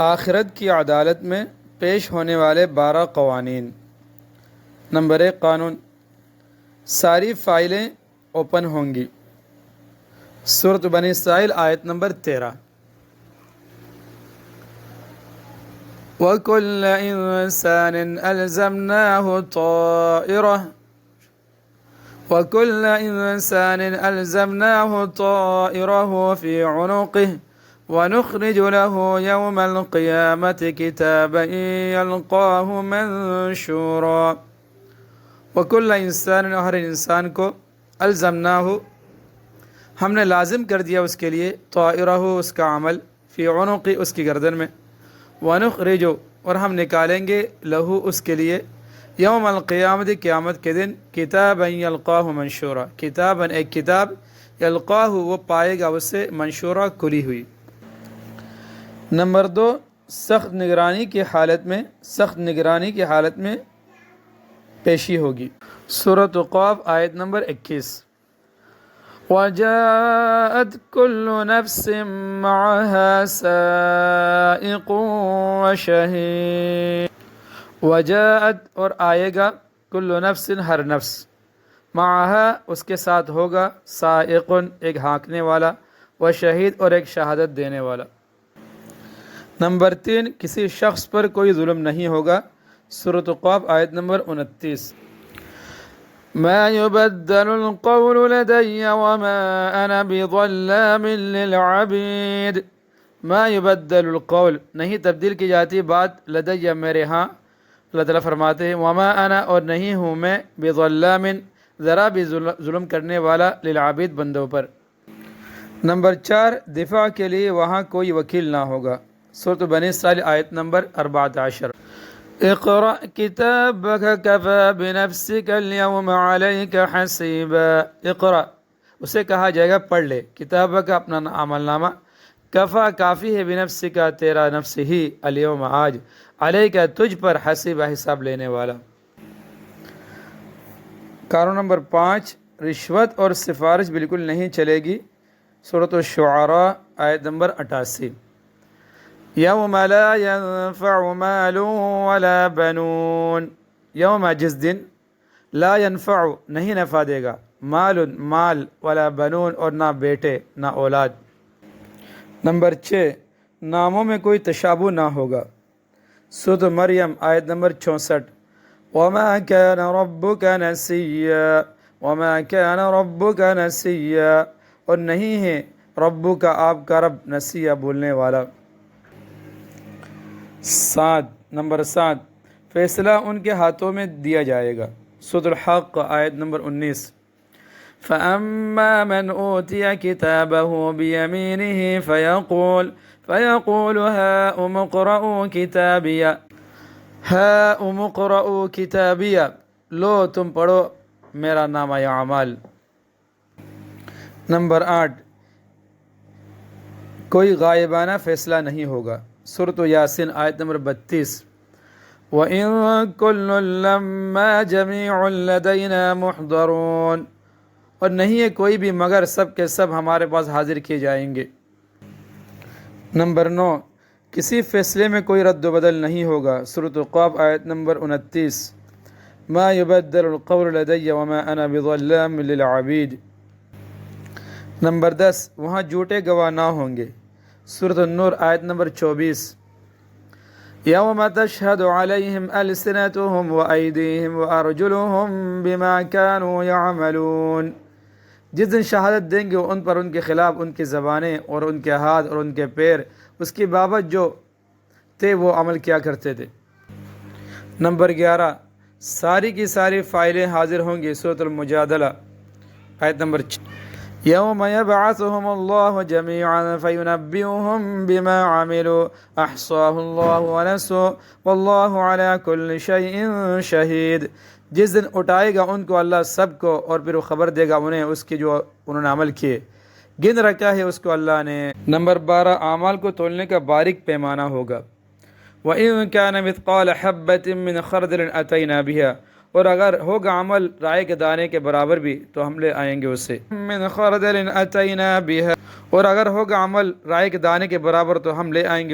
آخرت کی عدالت میں پیش ہونے والے 12 قوانین۔ نمبر 1 قانون، ساری فائلیں اوپن ہوں گی۔ سورۃ بنی اسرائیل آیت نمبر 13۔ وَكُلَّ إِنسَانٍ أَلْزَمْنَاهُ طَائِرَهُ وَكُلَّ إِنسَانٍ أَلْزَمْنَاهُ طَائِرَهُ فِي عُنُقِهِ وَنُخْرِجُ لَهُ يَوْمَ الْقِيَامَةِ كِتَابًا يَلْقَاهُ مَنشُورًا۔ وَكُلَّ إِنسَانٍ، ہر انسان کو، الزمناہ ہم نے لازم کر دیا اس کے لیے، طائرہ اس کا عمل، فی عنق اس کی گردن میں، ونخرج اور ہم نکالیں گے، لہو اس کے لیے، یوم القیامت قیامت کے دن، کتابا یلقاہ منشورا، کتابا ایک کتاب، یلقاہ وہ پائے گا اسے، منشورا کھلی ہوئی۔ نمبر 2 سخت نگرانی کی حالت میں پیشی ہوگی۔ سورۃ قاف آیت نمبر 21۔ وَجَاءَتْ كُلُّ نَفْسٍ مَعَهَا سَائِقٌ وَشَهِيدٌ۔ وَجَاءَتْ اور آئے گا، كُلُّ نَفْسٍ ہر نفس، معها اس کے ساتھ ہوگا، سائق ایک ہانکنے والا، وشہید اور ایک شہادت دینے والا۔ نمبر 3 کسی شخص پر کوئی ظلم نہیں ہوگا۔ سورۃ قاف آیت نمبر 29۔ ما يبدل القول لدي وما انا بظلام للعبید۔ ما يبدل القول نہیں تبدیل کی جاتی بات، لدی میرے ہاں، اللہ تعالیٰ فرماتے ہیں، وما انا اور نہیں ہوں میں، بظلام ذرا بھی ظلم کرنے والا، للعبید بندوں پر۔ نمبر 4 دفاع کے لیے وہاں کوئی وکیل نہ ہوگا۔ سورۃ بنی اسرائیل آیت نمبر 14۔ اقرأ کتابک کفی بنفسک اليوم علیک حسیبا۔ اقرأ اسے کہا جائے گا پڑھ لے، کتابک اپنا عمل نامہ، کفا کافی ہے، بنفسک تیرا نفس ہی، اليوم آج، علیک تجھ پر، حسیبا حساب لینے والا۔ قانون نمبر 5 رشوت اور سفارش بالکل نہیں چلے گی۔ سورۃ الشعراء آیت نمبر 88۔ یوم لا ينفع مال ولا بنون، یوم جس دن، لا ينفع نہیں نفع دے گا، مال ولا بنون اور نہ بیٹے نہ اولاد۔ نمبر 6 ناموں میں کوئی تشابہ نہ ہوگا۔ سورۃ مریم آیت نمبر 64۔ وما كان ربك نسيا، وما كان ربك نسيا اور نہیں ہے رب کا آپ کا رب، نسیہ بھولنے والا۔ نمبر 7 فیصلہ ان کے ہاتھوں میں دیا جائے گا۔ سورۃ الحق آیت نمبر 19۔ فَأَمَّا مَنْ أُوتِيَ كِتَابَهُ بِيَمِينِهِ فَيَقُولُ هَاؤُمُ اقْرَءُوا كِتَابِيَهْ هَاؤُمُ اقْرَءُوا كِتَابِيَهْ لو تم پڑھو میرا نامہ اعمال۔ نمبر 8 کوئی غائبانہ فیصلہ نہیں ہوگا۔ سورۃ یاسین آیت نمبر 32۔ وَإِن كُلٌّ لَمَّا جَمِيعٌ لَدَيْنَا مُحْضَرُونَ اور نہیں ہے کوئی بھی مگر سب کے سب ہمارے پاس حاضر کیے جائیں گے۔ نمبر 9 کسی فیصلے میں کوئی رد و بدل نہیں ہوگا۔ سورۃ قاف آیت نمبر 29۔ ما يبدل القول لدي وما انا بظلام للعبید۔ نمبر 10 وہاں جھوٹے گواہ نہ ہوں گے۔ سورۃ النور آیت نمبر 24۔ یوم تشہد علیہم السنتہم وایدیہم وارجلہم بما كانوا یعملون، جس دن شہادت دیں گے ان پر ان کے خلاف ان کی زبانیں اور ان کے ہاتھ اور ان کے پیر، اس کی بابت جو تھے وہ عمل کیا کرتے تھے۔ نمبر 11 ساری کی ساری فائلیں حاضر ہوں گی۔ سورۃ المجادلہ آیت نمبر 6۔ یوم یبعثہم اللہ جمیعا فینبئہم بما عملوا احصاہ اللہ ونسوہ واللہ علی کل شیء شہید، جس دن اٹھائے گا ان کو اللہ سب کو، اور پھر وہ خبر دے گا انہیں اس کی جو انہوں نے عمل کیے، گن رکھا ہے اس کو اللہ نے۔ نمبر 12 اعمال کو تولنے کا باریک پیمانہ ہوگا۔ وَإِن كَانَ مِثْقَالَ حَبَّةٍ مِّنْ خَرْدَلٍ أَتَيْنَا بِهَا اور اگر ہوگا عمل رائے کے دانے کے برابر بھی تو ہم لے آئیں گے اسے۔ مِّنْ خَرْدَلٍ أَتَيْنَا بِهَا اور اگر ہوگا عمل رائے کے دانے کے برابر تو ہم لے آئیں گے